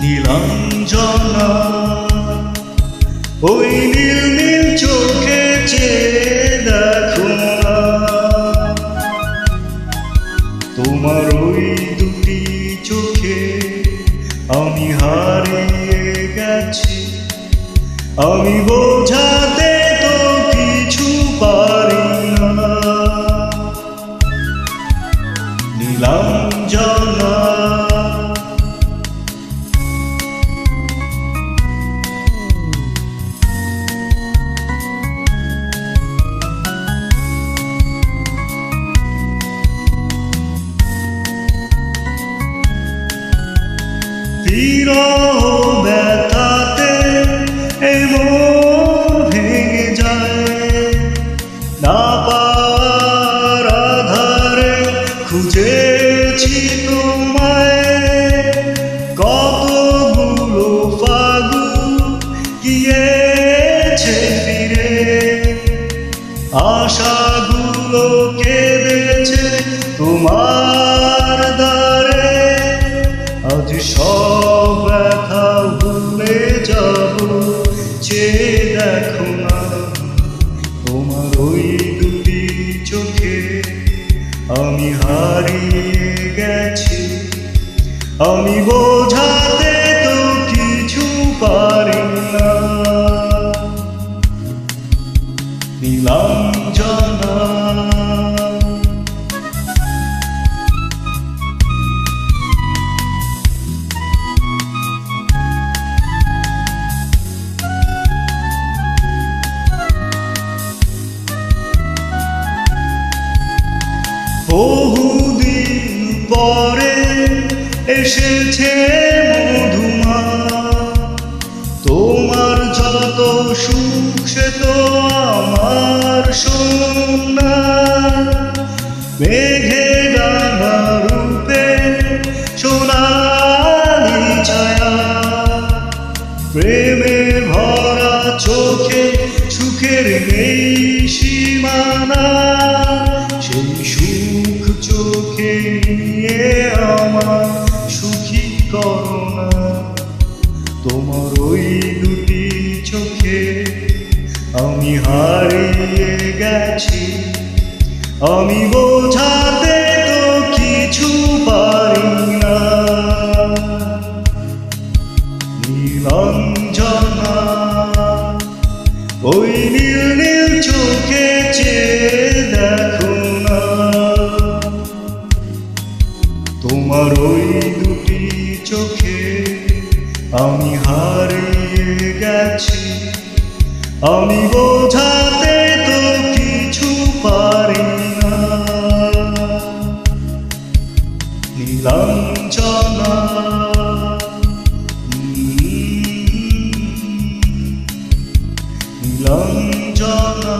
নীলাঞ্জনা ওই নীল নীল চোখে চেয়ে দেখো না, তোমার ওই দুটি চোখে আমি হারিয়ে গেছি। আমি বোঝাতে তো কিছু পারি না। নীলাঞ্জনা বিরহ ব্যথাতে এই মন ভেঙে যায়, না পাওয়ার আধারে খুঁজেছি তোমায়। কতগুলো ফাগুন গিয়েছে ফিরে, আশাগুলো কেঁদেছে তোমার দ্বারে। আজ সব ব্যথা ভুলে যাব, চেয়ে দেখো না, তোমার ওই দুটি চোখে আমি হারিয়ে গেছি। আমি বোঝাতে তো কিছু পারি না। নীলাঞ্জনা বহুদিন পরে এসেছে মধুমা, তোমার যত সুখ সে তো আমার সোনা। মেঘে ডানা রূপে সোনালি ছায়া, প্রেমে ভরা চোখে সুখের নেই সীমানা। সেই সুখ চোখে নিয়ে আমার সুখী করো না, তোমার ওই দুটি চোখে আমি হারিয়ে গেছি। আমি বোঝাতে তো কিছু পারি না। নীলাঞ্জনা ওই নীল নীল চোখে চেয়ে দেখো না, তোমার ওই দুটি চোখে আমি হারিয়ে গেছি। আমি বোঝাতে তো কিছু পারি না। নীলাঞ্জনা নীলাঞ্জনা।